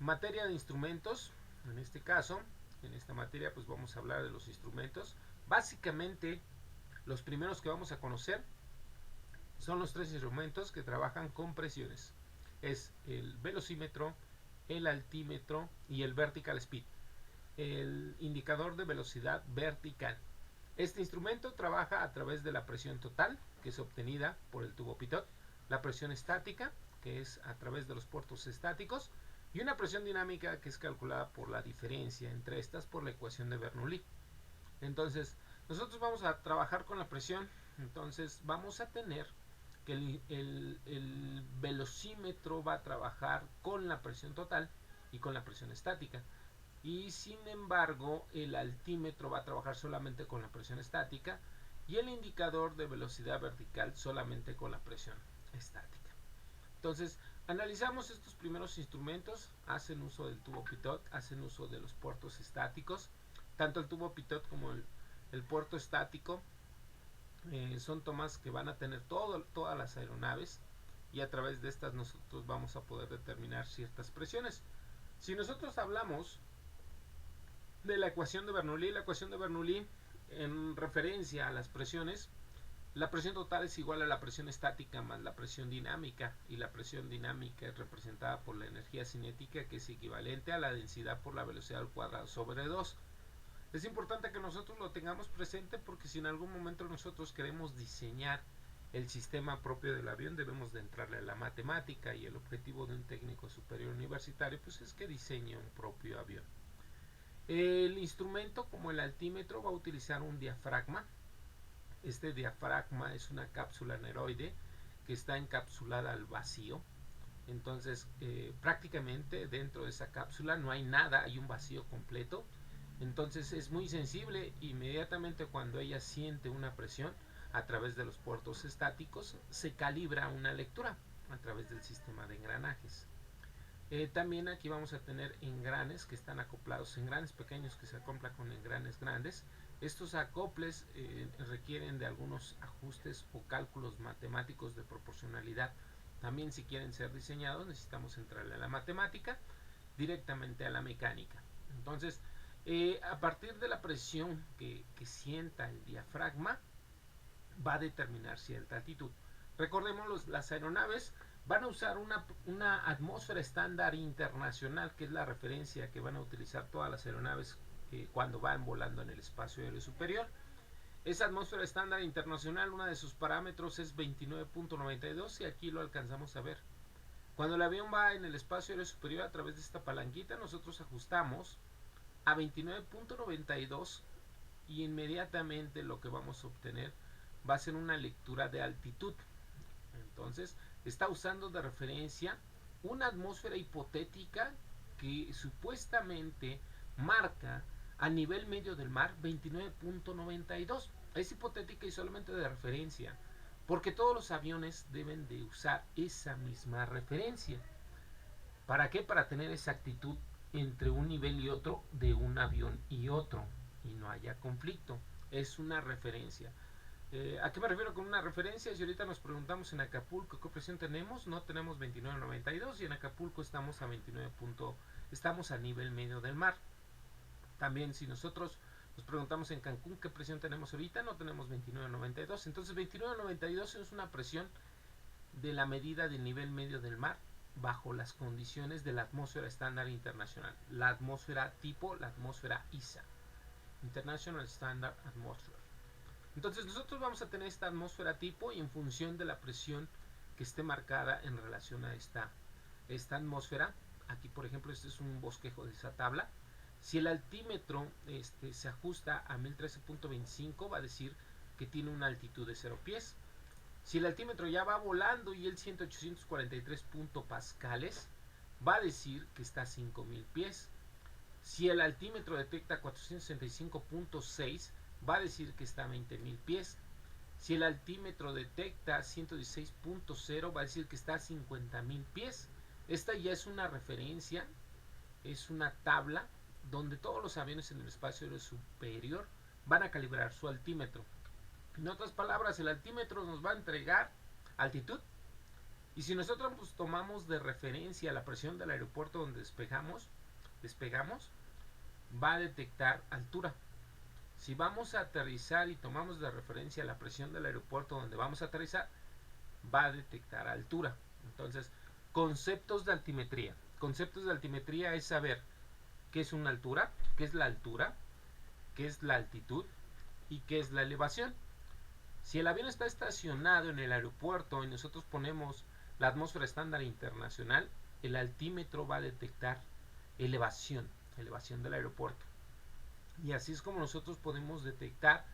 Materia de instrumentos, en este caso, en esta materia pues vamos a hablar de los instrumentos. Básicamente los primeros que vamos a conocer son los tres instrumentos que trabajan con presiones. Es el velocímetro, el altímetro y el vertical speed, el indicador de velocidad vertical. Este instrumento trabaja a través de la presión total, que es obtenida por el tubo pitot, la presión estática, que es a través de los puertos estáticos, y una presión dinámica que es calculada por la diferencia entre estas por la ecuación de Bernoulli. Entonces, nosotros vamos a trabajar con la presión, entonces vamos a tener que el velocímetro va a trabajar con la presión total y con la presión estática. Y sin embargo, el altímetro va a trabajar solamente con la presión estática y el indicador de velocidad vertical solamente con la presión estática. Entonces, analizamos estos primeros instrumentos, hacen uso del tubo pitot, hacen uso de los puertos estáticos, tanto el tubo pitot como el puerto estático son tomas que van a tener todas las aeronaves y a través de estas nosotros vamos a poder determinar ciertas presiones. Si nosotros hablamos de la ecuación de Bernoulli en referencia a las presiones, la presión total es igual a la presión estática más la presión dinámica, y la presión dinámica es representada por la energía cinética, que es equivalente a la densidad por la velocidad al cuadrado sobre 2. Es importante que nosotros lo tengamos presente porque si en algún momento nosotros queremos diseñar el sistema propio del avión, debemos de entrarle a la matemática, y el objetivo de un técnico superior universitario pues es que diseñe un propio avión. El instrumento, como el altímetro, va a utilizar un diafragma. Este diafragma es una cápsula aneroide que está encapsulada al vacío. Entonces, prácticamente dentro de esa cápsula no hay nada, hay un vacío completo. Entonces es muy sensible. Inmediatamente cuando ella siente una presión a través de los puertos estáticos, se calibra una lectura a través del sistema de engranajes. También aquí vamos a tener engranes que están acoplados, engranes pequeños que se acoplan con engranes grandes. Estos acoples requieren de algunos ajustes o cálculos matemáticos de proporcionalidad. También, si quieren ser diseñados, necesitamos entrarle a la matemática, directamente a la mecánica. Entonces, a partir de la presión que sienta el diafragma, va a determinar cierta altitud. Recordemos, las aeronaves van a usar una atmósfera estándar internacional, que es la referencia que van a utilizar todas las aeronaves cuando van volando en el espacio aéreo superior. Esa atmósfera estándar internacional, uno de sus parámetros es 29.92, y aquí lo alcanzamos a ver. Cuando el avión va en el espacio aéreo superior, a través de esta palanquita nosotros ajustamos a 29.92 y inmediatamente lo que vamos a obtener va a ser una lectura de altitud. Entonces está usando de referencia una atmósfera hipotética que supuestamente marca a nivel medio del mar 29.92. Es hipotética y solamente de referencia, porque todos los aviones deben de usar esa misma referencia. ¿Para qué? Para tener exactitud entre un nivel y otro de un avión y otro, y no haya conflicto. Es una referencia. ¿A qué me refiero con una referencia? Si ahorita nos preguntamos en Acapulco qué presión tenemos, no tenemos 29.92, y en Acapulco estamos a 29. Estamos a nivel medio del mar. También si nosotros nos preguntamos en Cancún qué presión tenemos ahorita, no tenemos 29.92. Entonces 29.92 es una presión de la medida del nivel medio del mar bajo las condiciones de la atmósfera estándar internacional. La atmósfera tipo, la atmósfera ISA, International Standard Atmosphere. Entonces nosotros vamos a tener esta atmósfera tipo, y en función de la presión que esté marcada en relación a esta atmósfera, aquí por ejemplo este es un bosquejo de esa tabla. Si el altímetro se ajusta a 1013.25, va a decir que tiene una altitud de 0 pies. Si el altímetro ya va volando y él siente 843 pascales, va a decir que está a 5000 pies. Si el altímetro detecta 465.6, va a decir que está a 20.000 pies. Si el altímetro detecta 116.0, va a decir que está a 50.000 pies. Esta ya es una referencia, es una tabla donde todos los aviones en el espacio aéreo superior van a calibrar su altímetro. En otras palabras, el altímetro nos va a entregar altitud, Y si nosotros pues, tomamos de referencia la presión del aeropuerto donde despegamos, va a detectar altura. Si vamos a aterrizar y tomamos de referencia la presión del aeropuerto donde vamos a aterrizar, va a detectar altura. Entonces, conceptos de altimetría. Conceptos de altimetría es saber qué es una altura, qué es la altura, qué es la altitud y qué es la elevación. Si el avión está estacionado en el aeropuerto y nosotros ponemos la atmósfera estándar internacional, el altímetro va a detectar elevación del aeropuerto. Y así es como nosotros podemos detectar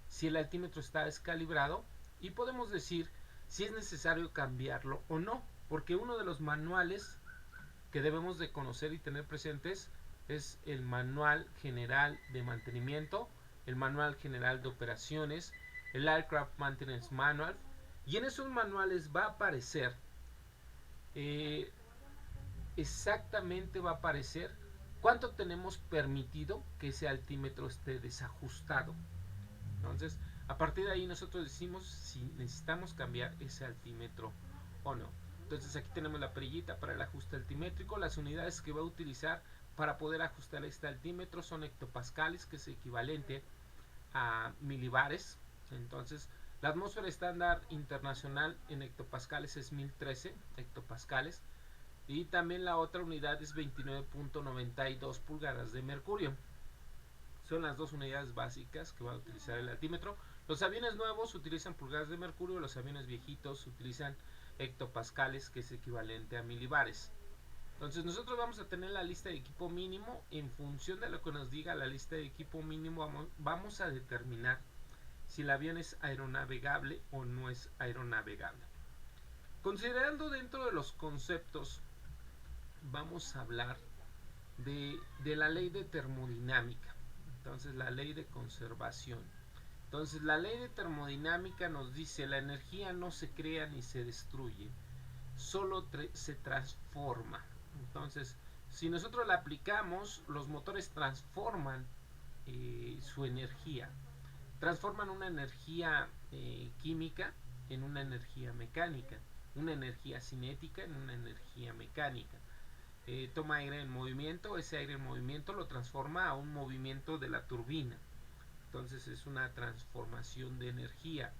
si el altímetro está descalibrado y podemos decir si es necesario cambiarlo o no, porque uno de los manuales que debemos de conocer y tener presentes es el manual general de mantenimiento, el manual general de operaciones, el Aircraft Maintenance Manual, y en esos manuales va a aparecer exactamente va a aparecer cuánto tenemos permitido que ese altímetro esté desajustado. Entonces, a partir de ahí nosotros decimos si necesitamos cambiar ese altímetro o no. Entonces aquí tenemos la perillita para el ajuste altimétrico. Las unidades que va a utilizar para poder ajustar este altímetro son hectopascales, que es equivalente a milibares. Entonces, la atmósfera estándar internacional en hectopascales es 1013 hectopascales. Y también la otra unidad es 29.92 pulgadas de mercurio. Son las dos unidades básicas que va a utilizar el altímetro. Los aviones nuevos utilizan pulgadas de mercurio, los aviones viejitos utilizan hectopascales, que es equivalente a milibares. Entonces nosotros vamos a tener la lista de equipo mínimo. En función de lo que nos diga la lista de equipo mínimo, vamos a determinar si el avión es aeronavegable o no es aeronavegable. Considerando dentro de los conceptos, vamos a hablar de la ley de termodinámica. Entonces, la ley de conservación. Entonces, la ley de termodinámica nos dice la energía no se crea ni se destruye, solo se transforma. Entonces, si nosotros la aplicamos, los motores transforman su energía. Transforman una energía química en una energía mecánica, una energía cinética en una energía mecánica. Toma aire en movimiento, ese aire en movimiento lo transforma a un movimiento de la turbina. Entonces es una transformación de energía.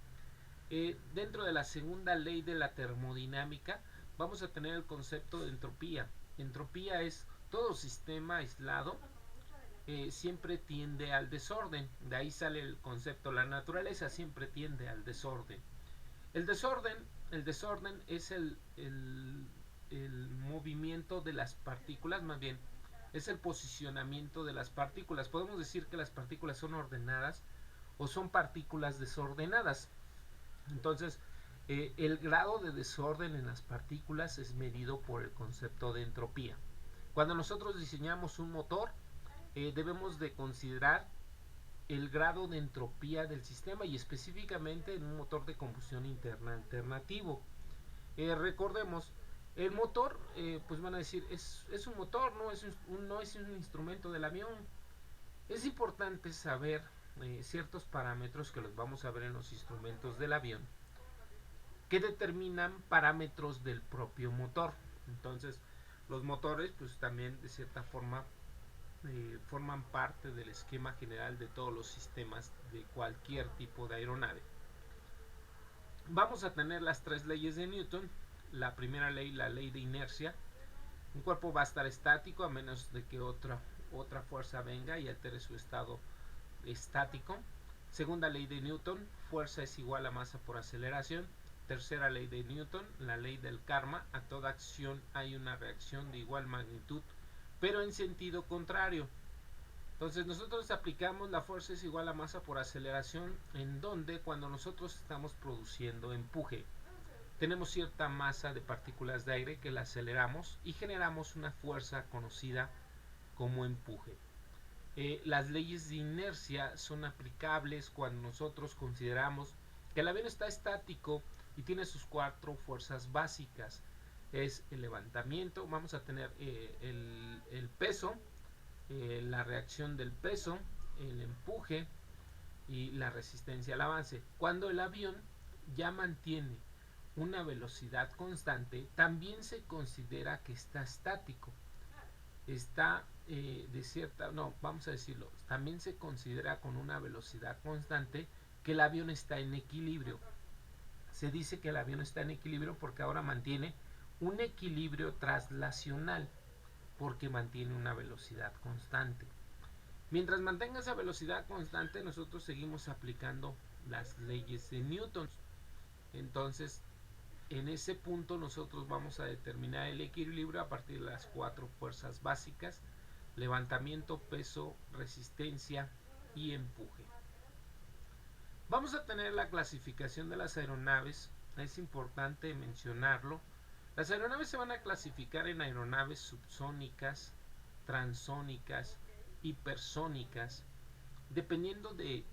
Dentro de la segunda ley de la termodinámica vamos a tener el concepto de entropía. Entropía es todo sistema aislado siempre tiende al desorden. De ahí sale el concepto, la naturaleza siempre tiende al desorden. El desorden es el movimiento de las partículas, más bien es el posicionamiento de las partículas. Podemos decir que las partículas son ordenadas o son partículas desordenadas. Entonces, el grado de desorden en las partículas es medido por el concepto de entropía. Cuando nosotros diseñamos un motor, debemos de considerar el grado de entropía del sistema y específicamente en un motor de combustión interna alternativo. Recordemos, el motor, pues van a decir, es un motor, no es un instrumento del avión. Es importante saber ciertos parámetros que los vamos a ver en los instrumentos del avión, que determinan parámetros del propio motor. Entonces, los motores, pues también de cierta forma forman parte del esquema general de todos los sistemas de cualquier tipo de aeronave. Vamos a tener las tres leyes de Newton. La primera ley, la ley de inercia. Un cuerpo va a estar estático a menos de que otra fuerza venga y altere su estado estático. Segunda ley de Newton, fuerza es igual a masa por aceleración. Tercera ley de Newton, la ley del karma, a toda acción hay una reacción de igual magnitud, pero en sentido contrario. Entonces nosotros aplicamos la fuerza es igual a masa por aceleración, en donde cuando nosotros estamos produciendo empuje, tenemos cierta masa de partículas de aire que la aceleramos y generamos una fuerza conocida como empuje. Las leyes de inercia son aplicables cuando nosotros consideramos que el avión está estático y tiene sus cuatro fuerzas básicas. Es el levantamiento, vamos a tener el peso, la reacción del peso, el empuje y la resistencia al avance. Cuando el avión ya mantiene una velocidad constante, también se considera que está estático. Está vamos a decirlo, también se considera con una velocidad constante que el avión está en equilibrio. Se dice que el avión está en equilibrio porque ahora mantiene un equilibrio traslacional, porque mantiene una velocidad constante. Mientras mantenga esa velocidad constante, nosotros seguimos aplicando las leyes de Newton. Entonces, en ese punto nosotros vamos a determinar el equilibrio a partir de las 4 fuerzas básicas: levantamiento, peso, resistencia y empuje. Vamos a tener la clasificación de las aeronaves. Es importante mencionarlo. Las aeronaves se van a clasificar en aeronaves subsónicas, transónicas, hipersónicas, dependiendo de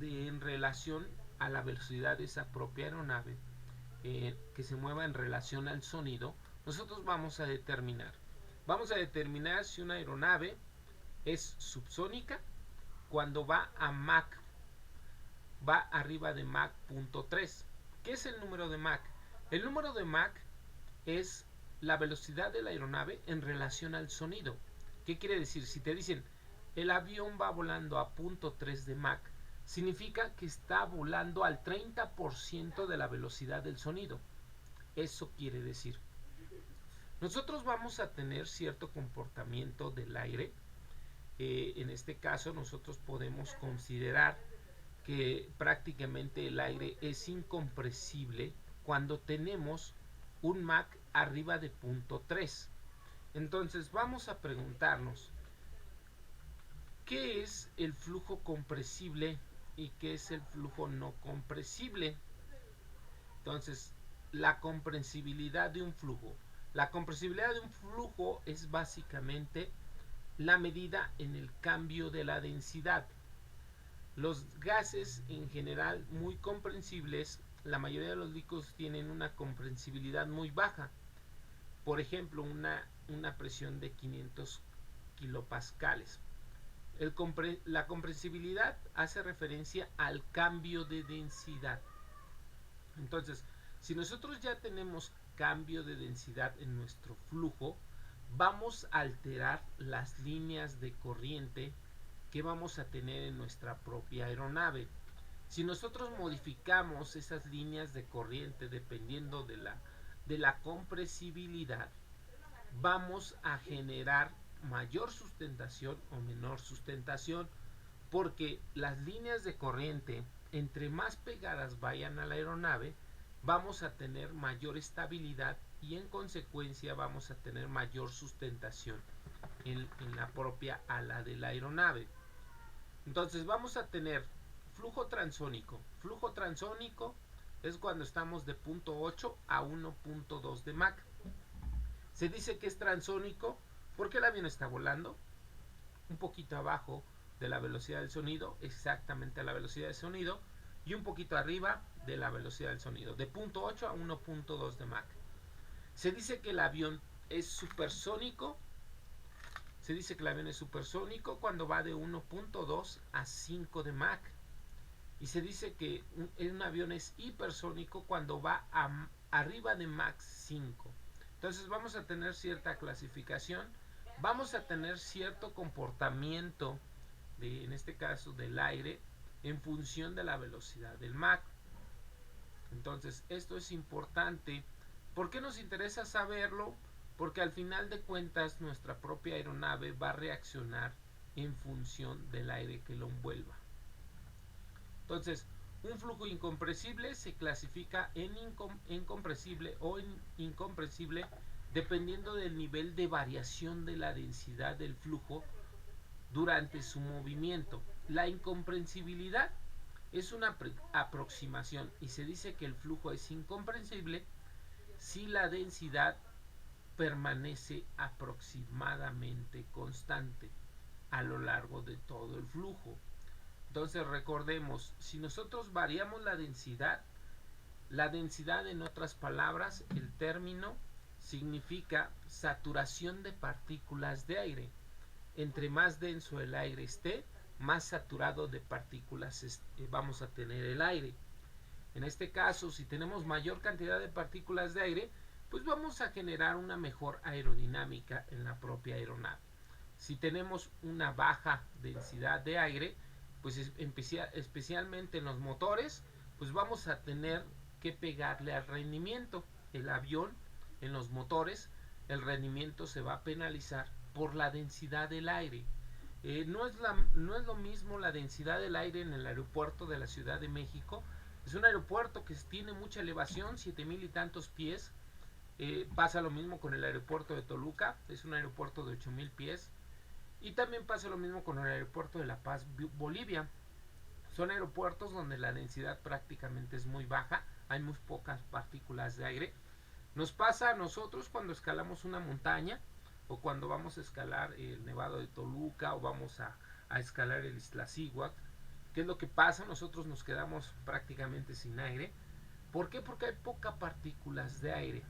en relación a la velocidad de esa propia aeronave, que se mueva en relación al sonido. Nosotros vamos a determinar si una aeronave es subsónica cuando va arriba de Mach 0.3. ¿Qué es el número de Mach? El número de Mach es la velocidad de la aeronave en relación al sonido. ¿Qué quiere decir? Si te dicen el avión va volando a 0.3 de Mach, significa que está volando al 30% de la velocidad del sonido. Eso quiere decir. Nosotros vamos a tener cierto comportamiento del aire. En este caso nosotros podemos considerar que prácticamente el aire es incompresible cuando tenemos un Mach arriba de 0.3. Entonces vamos a preguntarnos, ¿qué es el flujo compresible y qué es el flujo no compresible? Entonces, la compresibilidad de un flujo. La compresibilidad de un flujo es básicamente la medida en el cambio de la densidad. Los gases en general muy comprensibles, la mayoría de los líquidos tienen una compresibilidad muy baja. Por ejemplo, una presión de 500 kilopascales. La compresibilidad hace referencia al cambio de densidad. Entonces, si nosotros ya tenemos cambio de densidad en nuestro flujo, vamos a alterar las líneas de corriente que vamos a tener en nuestra propia aeronave. Si nosotros modificamos esas líneas de corriente dependiendo de la compresibilidad, vamos a generar mayor sustentación o menor sustentación, porque las líneas de corriente, entre más pegadas vayan a la aeronave, vamos a tener mayor estabilidad y en consecuencia vamos a tener mayor sustentación en la propia ala de la aeronave. Entonces vamos a tener flujo transónico. Flujo transónico es cuando estamos de 0.8 a 1.2 de Mach. Se dice que es transónico porque el avión está volando un poquito abajo de la velocidad del sonido, exactamente a la velocidad del sonido, y un poquito arriba de la velocidad del sonido, de 0.8 a 1.2 de Mach. Se dice que el avión es supersónico. Se dice que el avión es supersónico cuando va de 1.2 a 5 de Mach. Y se dice que un avión es hipersónico cuando va arriba de Mach 5. Entonces vamos a tener cierta clasificación, vamos a tener cierto comportamiento, en este caso del aire, en función de la velocidad del Mach. Entonces esto es importante. ¿Por qué nos interesa saberlo? Porque al final de cuentas nuestra propia aeronave va a reaccionar en función del aire que lo envuelva. Entonces, un flujo incompresible se clasifica en compresible o en incompresible dependiendo del nivel de variación de la densidad del flujo durante su movimiento. La incomprensibilidad es una aproximación y se dice que el flujo es incomprensible si la densidad permanece aproximadamente constante a lo largo de todo el flujo. Entonces recordemos, si nosotros variamos la densidad en otras palabras, el término significa saturación de partículas de aire. Entre más denso el aire esté, más saturado de partículas vamos a tener el aire. En este caso, si tenemos mayor cantidad de partículas de aire, pues vamos a generar una mejor aerodinámica en la propia aeronave. Si tenemos una baja densidad de aire, pues especialmente en los motores, pues vamos a tener que pegarle al rendimiento. El avión, en los motores, el rendimiento se va a penalizar por la densidad del aire. No es lo mismo la densidad del aire en el aeropuerto de la Ciudad de México. Es un aeropuerto que tiene mucha elevación, 7000 y tantos pies. Pasa lo mismo con el aeropuerto de Toluca, es un aeropuerto de 8000 pies. Y también pasa lo mismo con el aeropuerto de La Paz, Bolivia. Son aeropuertos donde la densidad prácticamente es muy baja, hay muy pocas partículas de aire. Nos pasa a nosotros cuando escalamos una montaña o cuando vamos a escalar el Nevado de Toluca o vamos a escalar el Iztaccíhuatl. ¿Qué es lo que pasa? Nosotros nos quedamos prácticamente sin aire. ¿Por qué? Porque hay pocas partículas de aire.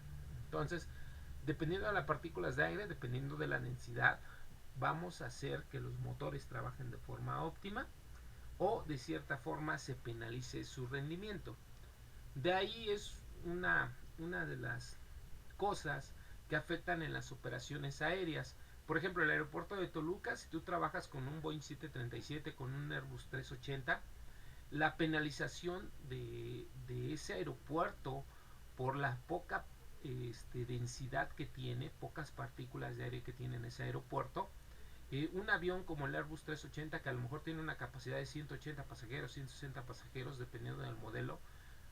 Entonces, dependiendo de las partículas de aire, dependiendo de la densidad, vamos a hacer que los motores trabajen de forma óptima o de cierta forma se penalice su rendimiento. De ahí es una de las cosas que afectan en las operaciones aéreas. Por ejemplo, el aeropuerto de Toluca, si tú trabajas con un Boeing 737, con un Airbus 380, la penalización de ese aeropuerto por la poca densidad que tiene, pocas partículas de aire que tiene en ese aeropuerto, un avión como el Airbus 380 que a lo mejor tiene una capacidad de 180 pasajeros, 160 pasajeros dependiendo del modelo,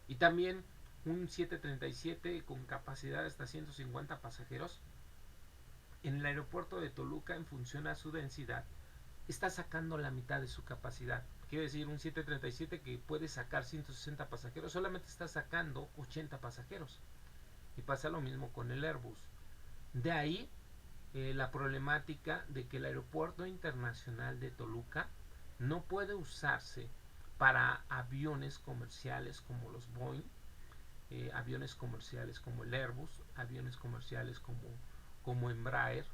y también un 737 con capacidad de hasta 150 pasajeros, en el aeropuerto de Toluca, en función a su densidad, está sacando la mitad de su capacidad. Quiere decir, un 737 que puede sacar 160 pasajeros, solamente está sacando 80 pasajeros. Y pasa lo mismo con el Airbus. De ahí la problemática de que el aeropuerto internacional de Toluca no puede usarse para aviones comerciales como los Boeing, aviones comerciales como el Airbus, aviones comerciales como Embraer,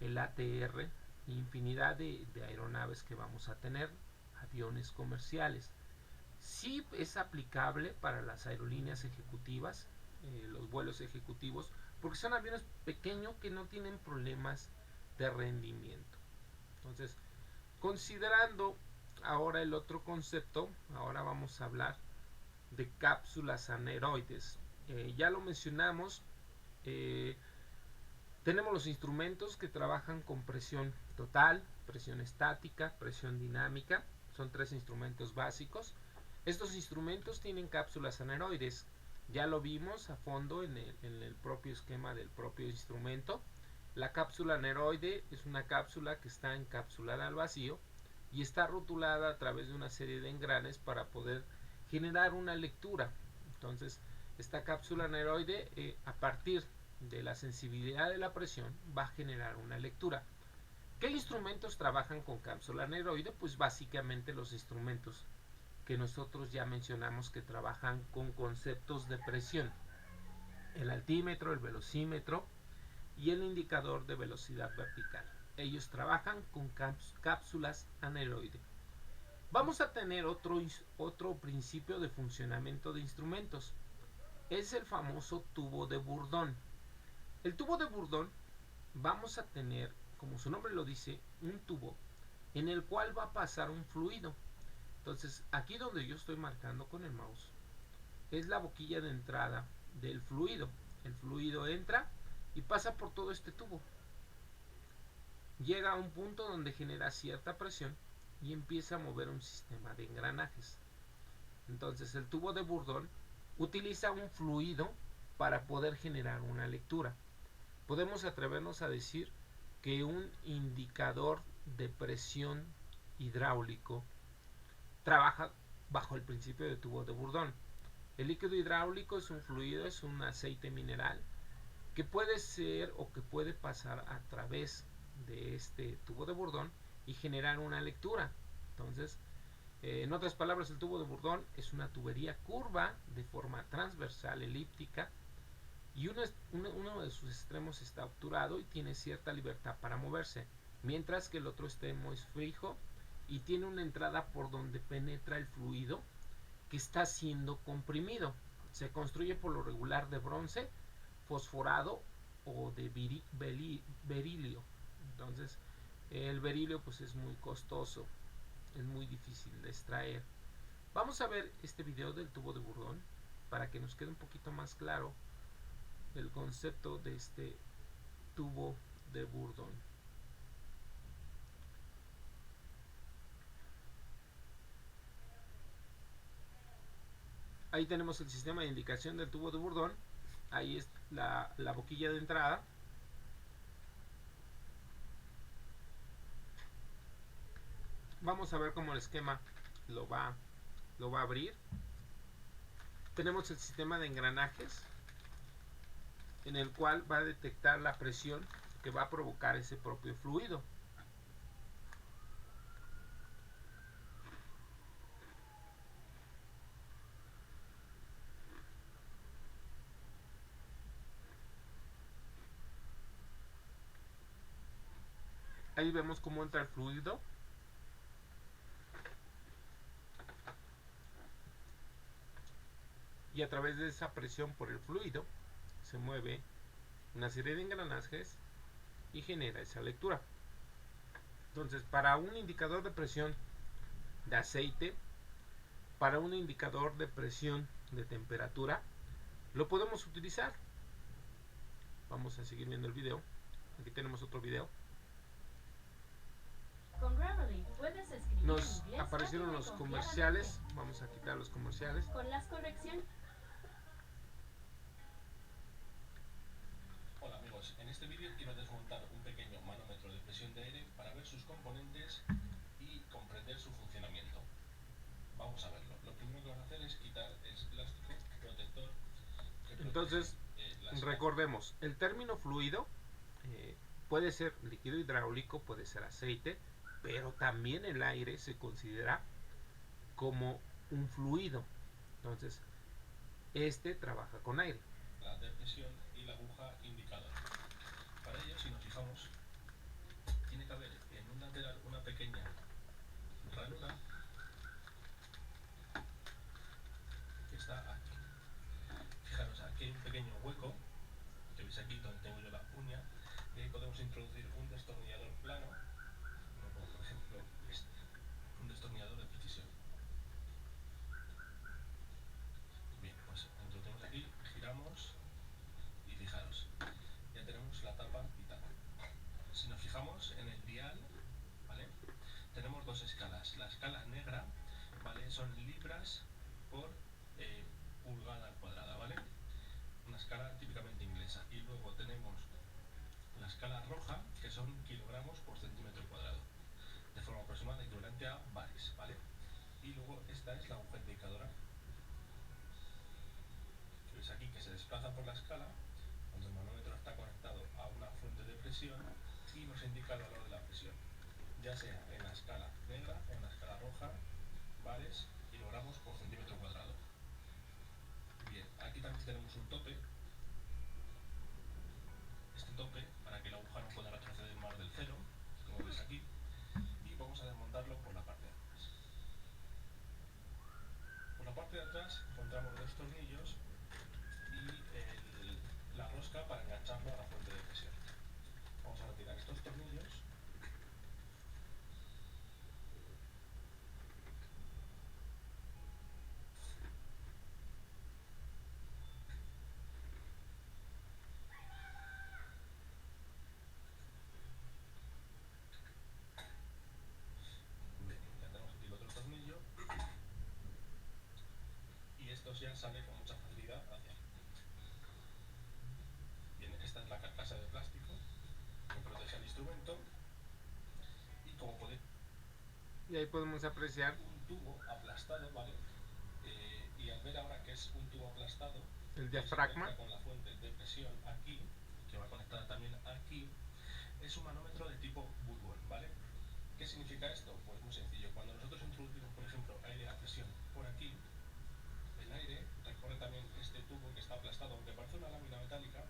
el ATR, infinidad de aeronaves que vamos a tener, aviones comerciales. Sí es aplicable para las aerolíneas ejecutivas, los vuelos ejecutivos, porque son aviones pequeños que no tienen problemas de rendimiento. Entonces, considerando ahora el otro concepto, ahora vamos a hablar de cápsulas aneroides. Ya lo mencionamos, tenemos los instrumentos que trabajan con presión total, presión estática, presión dinámica. Son tres instrumentos básicos. Estos instrumentos tienen cápsulas aneroides. Ya lo vimos a fondo en el propio esquema del propio instrumento. La cápsula aneroide es una cápsula que está encapsulada al vacío y está rotulada a través de una serie de engranes para poder generar una lectura. Entonces, esta cápsula aneroide, a partir de la sensibilidad de la presión, va a generar una lectura. ¿Qué instrumentos trabajan con cápsula aneroide? Pues básicamente los instrumentos que nosotros ya mencionamos que trabajan con conceptos de presión: el altímetro, el velocímetro y el indicador de velocidad vertical. Ellos trabajan con cápsulas aneroide. Vamos a tener otro principio de funcionamiento de instrumentos. Es el famoso tubo de Bourdon. El tubo de Bourdon, vamos a tener, como su nombre lo dice, un tubo en el cual va a pasar un fluido. Entonces, aquí donde yo estoy marcando con el mouse es la boquilla de entrada del fluido. El fluido entra y pasa por todo este tubo. Llega a un punto donde genera cierta presión y empieza a mover un sistema de engranajes. Entonces, el tubo de Bourdon utiliza un fluido para poder generar una lectura. Podemos atrevernos a decir que un indicador de presión hidráulico trabaja bajo el principio de tubo de Bourdon. El líquido hidráulico es un fluido, es un aceite mineral que puede ser o que puede pasar a través de este tubo de Bourdon y generar una lectura. Entonces, en otras palabras, el tubo de Bourdon es una tubería curva de forma transversal elíptica y uno de sus extremos está obturado y tiene cierta libertad para moverse, mientras que el otro extremo es fijo y tiene una entrada por donde penetra el fluido que está siendo comprimido. Se construye por lo regular de bronce, fosforado o de berilio. Entonces, el berilio pues es muy costoso, es muy difícil de extraer. Vamos a ver este video del tubo de Bourdon para que nos quede un poquito más claro el concepto de este tubo de Bourdon. Ahí tenemos el sistema de indicación del tubo de Bourdon. Ahí es la boquilla de entrada. Vamos a ver cómo el esquema lo va a abrir. Tenemos el sistema de engranajes en el cual va a detectar la presión que va a provocar ese propio fluido. Ahí vemos cómo entra el fluido. Y a través de esa presión por el fluido se mueve una serie de engranajes y genera esa lectura. Entonces, para un indicador de presión de aceite, para un indicador de presión de temperatura, lo podemos utilizar. Vamos a seguir viendo el video. Aquí tenemos otro video. Con Grammarly puedes escribir Nos en inglés aparecieron los comerciales. Vamos a quitar los comerciales. con las correcciones. Hola amigos, en este vídeo quiero desmontar un pequeño manómetro de presión de aire para ver sus componentes y comprender su funcionamiento. Vamos a verlo. Lo primero que van a hacer es quitar el plástico protector. Entonces, recordemos, el término fluido puede ser líquido hidráulico, puede ser aceite, pero también el aire se considera como un fluido. Entonces, este trabaja con aire. La de presión y la aguja indicador. Para ello, si nos fijamos, tiene que haber en un lateral una pequeña ranura que está aquí. Fijaros, aquí hay un pequeño hueco, que veis aquí donde tengo yo la uña, y ahí podemos introducir un destornillador plano, como por ejemplo este, un destornillador de precisión. Bien, pues introducimos aquí, giramos y fijaros, ya tenemos la tapa quitada. Si nos fijamos en el dial, ¿vale? Tenemos dos escalas. La escala negra, ¿vale? Son libras por pulgada cuadrada, ¿vale? Una escala típicamente inglesa. Y luego tenemos la escala roja, que son kilogramos por centímetro cuadrado, de forma aproximada equivalente a bares, ¿vale? Y luego esta es la aguja indicadora, que veis aquí que se desplaza por la escala, cuando el manómetro está conectado a una fuente de presión y nos indica el valor de la presión, ya sea en la escala negra o en la escala roja, bares, kilogramos por centímetro cuadrado. Bien, aquí también tenemos un tope. Este tope para que la aguja no pueda retroceder más del cero, como veis aquí, y vamos a desmontarlo por la parte de atrás. Por la parte de atrás encontramos dos tornillos y la rosca para engancharlo a la fuente de presión. Vamos a retirar estos tornillos. Bien, ya tenemos aquí el otro tornillo y esto ya sale con mucha facilidad hacia aquí. Bien, esta es la carcasa de plástico que protege el instrumento y como podéis, Y ahí podemos apreciar un tubo aplastado, ¿vale? Y al ver ahora que es un tubo aplastado, el que se diafragma. conecta con la fuente de presión aquí, que va conectada también aquí, es un manómetro de tipo Bourdon, ¿vale? ¿Qué significa esto? Pues muy sencillo. Cuando nosotros introducimos, por ejemplo, aire a presión por aquí, el aire recorre también este tubo que está aplastado, aunque parece una lámina metálica,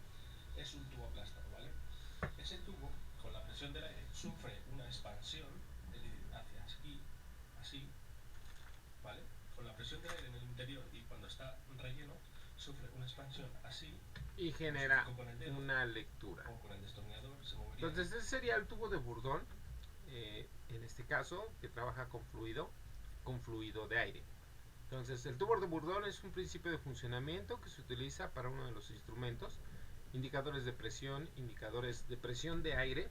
es un tubo aplastado, ¿vale? Ese tubo, con la presión del aire, sufre una expansión, es decir, hacia aquí, así, ¿vale? con la presión del aire en el interior y cuando está relleno, sufre una expansión así. Y genera con el dedo, una lectura. o con el destornillador se movería. Entonces ese sería el tubo de Bourdon, en este caso, que trabaja con fluido de aire. Entonces el tubo de Bourdon es un principio de funcionamiento que se utiliza para uno de los instrumentos, indicadores de presión de aire.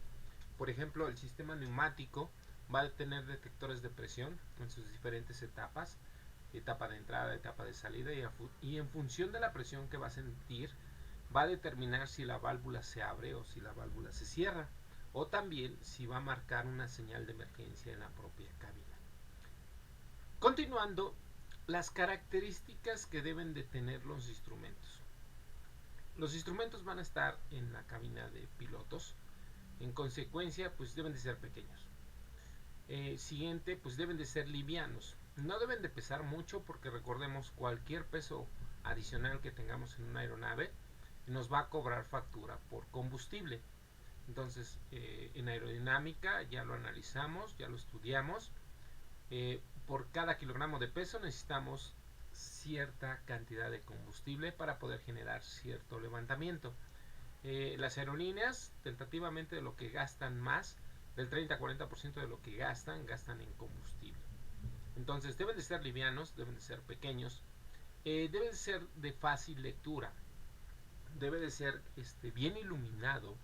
Por ejemplo, el sistema neumático va a tener detectores de presión en sus diferentes etapas, etapa de entrada, etapa de salida, y en función de la presión que va a sentir va a determinar si la válvula se abre o si la válvula se cierra, o también si va a marcar una señal de emergencia en la propia cabina. Continuando, las características que deben de tener los instrumentos. Los instrumentos van a estar en la cabina de pilotos, en consecuencia pues deben de ser pequeños. Siguiente, pues deben de ser livianos, no deben de pesar mucho, porque recordemos, cualquier peso adicional que tengamos en una aeronave nos va a cobrar factura por combustible. Entonces en aerodinámica ya lo analizamos, ya lo estudiamos. Por cada kilogramo de peso necesitamos cierta cantidad de combustible para poder generar cierto levantamiento. Las aerolíneas, tentativamente, de lo que gastan más, del 30-40% de lo que gastan en combustible. Entonces deben de ser livianos, deben de ser pequeños, deben de ser de fácil lectura, debe de ser bien iluminado,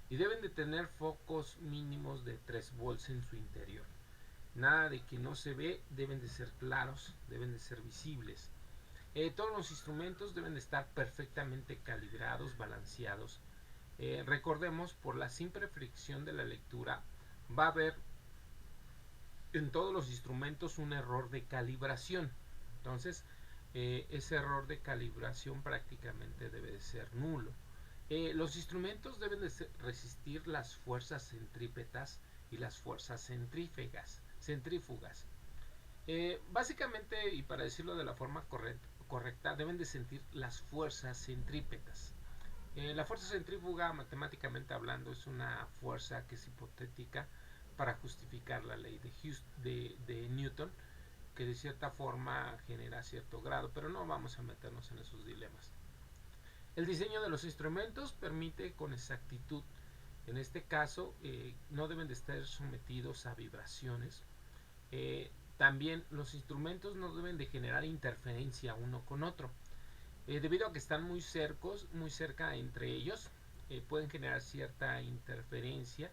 y deben de tener focos mínimos de 3 volts en su interior. Nada de que no se ve, deben de ser claros, deben de ser visibles. Todos los instrumentos deben de estar perfectamente calibrados, balanceados. Recordemos, por la simple fricción de la lectura, va a haber en todos los instrumentos un error de calibración. Entonces, ese error de calibración prácticamente debe de ser nulo. Los instrumentos deben de resistir las fuerzas centrípetas y las fuerzas centrífugas. Básicamente, y para decirlo de la forma correcta, deben de sentir las fuerzas centrípetas. La fuerza centrífuga, matemáticamente hablando, es una fuerza que es hipotética para justificar la ley de Newton, que de cierta forma genera cierto grado, pero no vamos a meternos en esos dilemas. El diseño de los instrumentos permite con exactitud. En este caso, no deben de estar sometidos a vibraciones. También los instrumentos no deben de generar interferencia uno con otro. Debido a que están muy cerca entre ellos, pueden generar cierta interferencia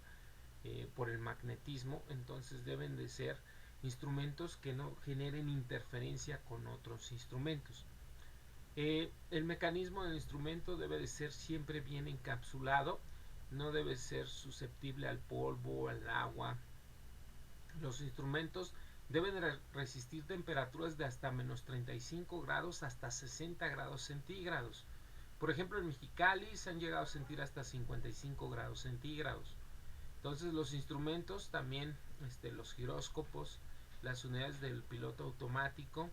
por el magnetismo. Entonces deben de ser instrumentos que no generen interferencia con otros instrumentos. El mecanismo del instrumento debe de ser siempre bien encapsulado, no debe ser susceptible al polvo, al agua. Los instrumentos deben resistir temperaturas de hasta menos 35 grados hasta 60 grados centígrados. Por ejemplo, en Mexicali se han llegado a sentir hasta 55 grados centígrados. Entonces los instrumentos también, los giróscopos, las unidades del piloto automático,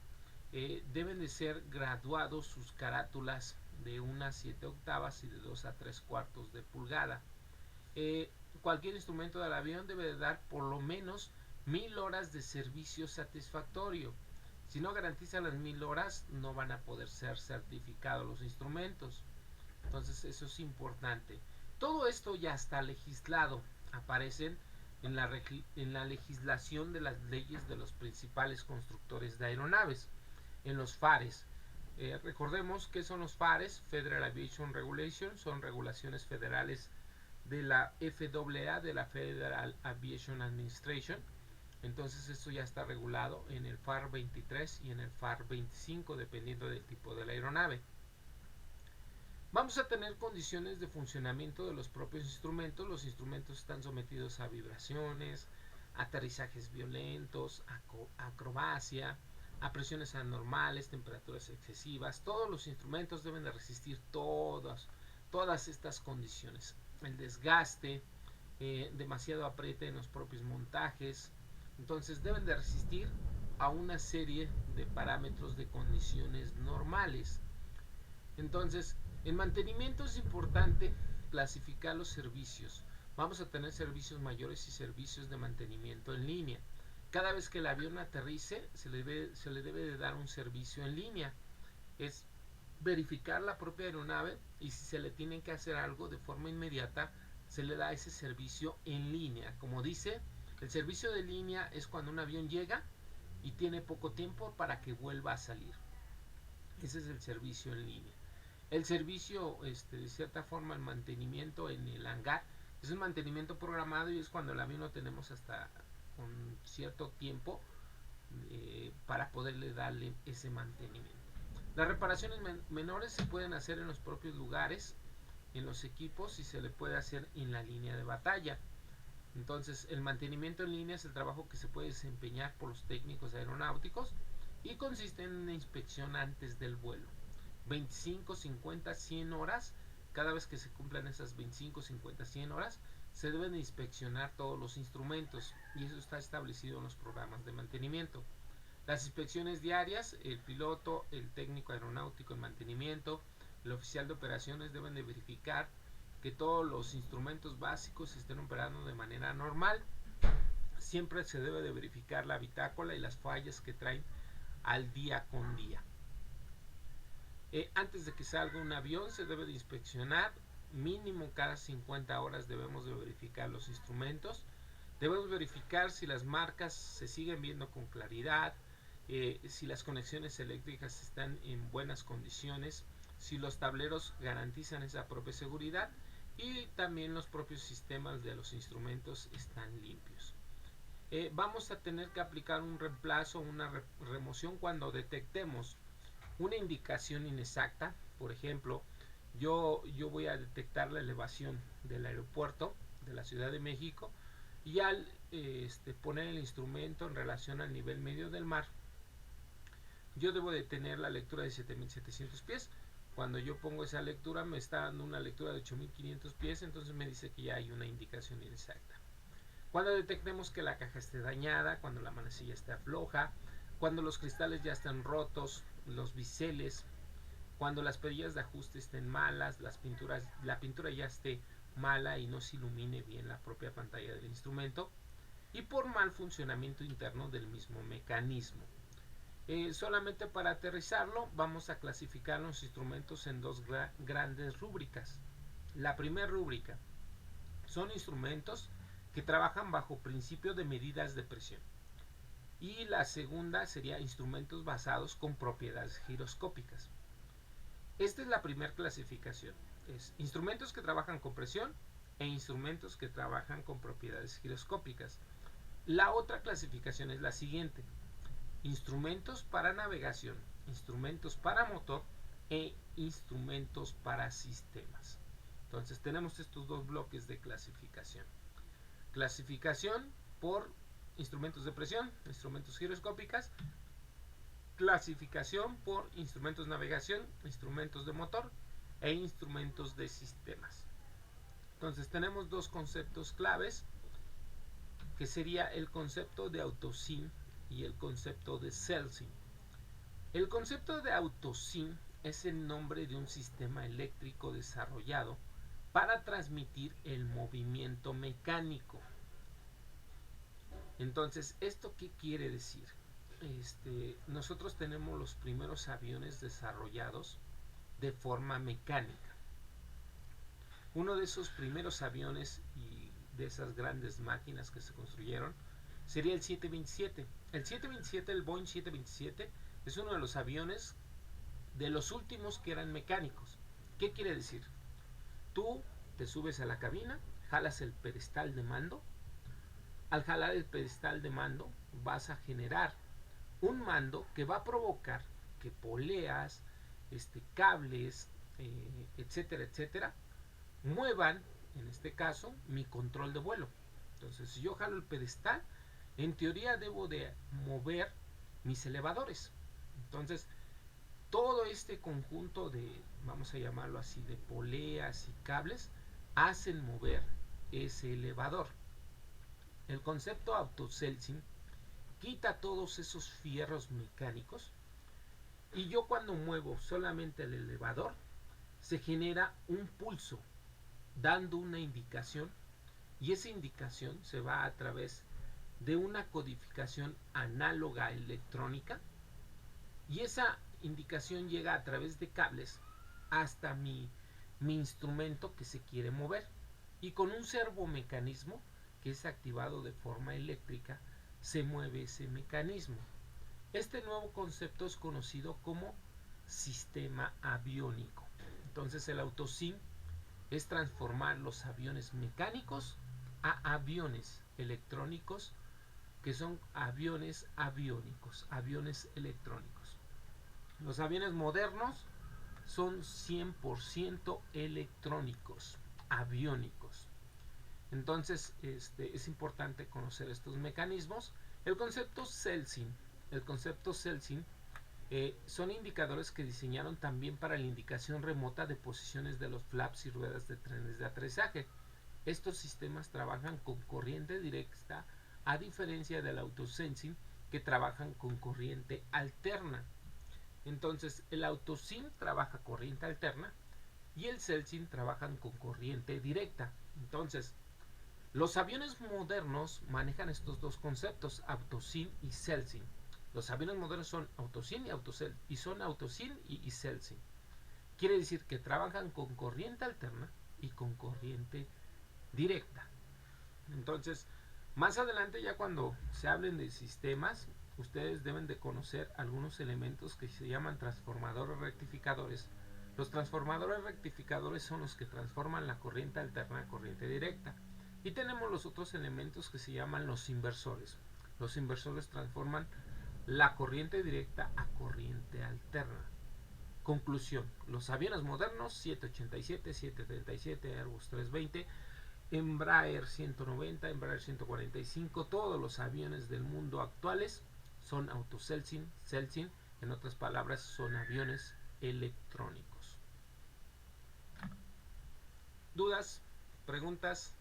deben de ser graduados sus carátulas de 1 a 7 octavas y de 2 a 3 cuartos de pulgada. Cualquier instrumento del avión debe de dar por lo menos 1000 horas de servicio satisfactorio. Si no garantiza las 1000 horas, no van a poder ser certificados los instrumentos. Entonces eso es importante. Todo esto ya está legislado, aparecen en la legislación de las leyes de los principales constructores de aeronaves, en los FARES. Recordemos que son los FARES, Federal Aviation Regulation, son regulaciones federales de la FAA, de la Federal Aviation Administration. Entonces esto ya está regulado en el FAR 23 y en el FAR 25, dependiendo del tipo de la aeronave. Vamos a tener condiciones de funcionamiento de los propios instrumentos. Los instrumentos están sometidos a vibraciones, aterrizajes violentos, acrobacia, a presiones anormales, temperaturas excesivas. Todos los instrumentos deben de resistir todas estas condiciones. El desgaste, demasiado apriete en los propios montajes. Entonces deben de resistir a una serie de parámetros de condiciones normales. Entonces, en mantenimiento es importante clasificar los servicios. Vamos a tener servicios mayores y servicios de mantenimiento en línea. cada vez que el avión aterrice se le debe de dar un servicio en línea. Es verificar la propia aeronave y si se le tiene que hacer algo de forma inmediata, se le da ese servicio en línea. Como dice, el servicio de línea es cuando un avión llega y tiene poco tiempo para que vuelva a salir. Ese es el servicio en línea. El servicio, de cierta forma, el mantenimiento en el hangar, es un mantenimiento programado y es cuando el avión lo tenemos hasta un cierto tiempo para poderle darle ese mantenimiento. Las reparaciones menores se pueden hacer en los propios lugares, en los equipos, y se le puede hacer en la línea de batalla. Entonces, el mantenimiento en línea es el trabajo que se puede desempeñar por los técnicos aeronáuticos y consiste en una inspección antes del vuelo. 25, 50, 100 horas, cada vez que se cumplan esas 25, 50, 100 horas, se deben de inspeccionar todos los instrumentos y eso está establecido en los programas de mantenimiento. Las inspecciones diarias, el piloto, el técnico aeronáutico en mantenimiento, el oficial de operaciones deben de verificar que todos los instrumentos básicos estén operando de manera normal. Siempre se debe de verificar la bitácora y las fallas que traen al día con día. Antes de que salga un avión se debe de inspeccionar, mínimo cada 50 horas debemos de verificar los instrumentos. Debemos verificar si las marcas se siguen viendo con claridad, si las conexiones eléctricas están en buenas condiciones, si los tableros garantizan esa propia seguridad y también los propios sistemas de los instrumentos están limpios. Vamos a tener que aplicar un reemplazo, una remoción cuando detectemos una indicación inexacta. Por ejemplo, yo voy a detectar la elevación del aeropuerto de la Ciudad de México y al poner el instrumento en relación al nivel medio del mar, yo debo de tener la lectura de 7700 pies. Cuando yo pongo esa lectura me está dando una lectura de 8500 pies, entonces me dice que ya hay una indicación inexacta. Cuando detectemos que la caja esté dañada, cuando la manecilla esté floja, cuando los cristales ya están rotos, los biseles, cuando las perillas de ajuste estén malas, la pintura ya esté mala y no se ilumine bien la propia pantalla del instrumento, y por mal funcionamiento interno del mismo mecanismo. Solamente para aterrizarlo vamos a clasificar los instrumentos en dos grandes rúbricas. La primera rúbrica son instrumentos que trabajan bajo principio de medidas de presión y la segunda sería instrumentos basados con propiedades giroscópicas. Esta es la primera clasificación, es instrumentos que trabajan con presión e instrumentos que trabajan con propiedades giroscópicas. La otra clasificación es la siguiente: instrumentos para navegación, instrumentos para motor e instrumentos para sistemas. Entonces tenemos estos dos bloques de clasificación. Clasificación por instrumentos de presión, instrumentos giroscópicas. Clasificación por instrumentos de navegación, instrumentos de motor e instrumentos de sistemas. Entonces tenemos dos conceptos claves, que sería el concepto de autosyn y el concepto de cell-syn. El concepto de autosyn es el nombre de un sistema eléctrico desarrollado para transmitir el movimiento mecánico. Entonces, ¿esto qué quiere decir? Nosotros tenemos los primeros aviones desarrollados de forma mecánica. Uno de esos primeros aviones y de esas grandes máquinas que se construyeron sería el 727. El 727, el Boeing 727, es uno de los aviones de los últimos que eran mecánicos. ¿Qué quiere decir? Tú te subes a la cabina, jalas el pedestal de mando. Al jalar el pedestal de mando vas a generar un mando que va a provocar que poleas, cables, etcétera, etcétera, muevan, en este caso, mi control de vuelo. Entonces, si yo jalo el pedestal, en teoría debo de mover mis elevadores. Entonces, todo este conjunto de, vamos a llamarlo así, de poleas y cables, hacen mover ese elevador. El concepto autosensing quita todos esos fierros mecánicos y yo cuando muevo solamente el elevador se genera un pulso dando una indicación y esa indicación se va a través de una codificación análoga electrónica, y esa indicación llega a través de cables hasta mi instrumento que se quiere mover, y con un servomecanismo que es activado de forma eléctrica se mueve ese mecanismo. Este nuevo concepto es conocido como sistema aviónico. Entonces el AutoSym es transformar los aviones mecánicos a aviones electrónicos, que son aviones aviónicos, aviones electrónicos. Los aviones modernos son 100% electrónicos, aviónicos. Entonces es importante conocer estos mecanismos. El concepto Celsin son indicadores que diseñaron también para la indicación remota de posiciones de los flaps y ruedas de trenes de aterrizaje. Estos sistemas trabajan con corriente directa, a diferencia del AutoSensing, que trabajan con corriente alterna. Entonces el AutoSym trabaja corriente alterna y el Celsin trabajan con corriente directa. Entonces los aviones modernos manejan estos dos conceptos, AutoSym y Celsin. Los aviones modernos son AutoSym y son AutoSym y Celsin. Quiere decir que trabajan con corriente alterna y con corriente directa. Entonces, más adelante, ya cuando se hablen de sistemas, ustedes deben de conocer algunos elementos que se llaman transformadores rectificadores. Los transformadores rectificadores son los que transforman la corriente alterna a corriente directa. Y tenemos los otros elementos que se llaman los inversores. Los inversores transforman la corriente directa a corriente alterna. Conclusión: los aviones modernos 787, 737, Airbus 320, Embraer 190, Embraer 145, todos los aviones del mundo actuales son AutoSelsin, Celsin, en otras palabras son aviones electrónicos. ¿Dudas? ¿Preguntas?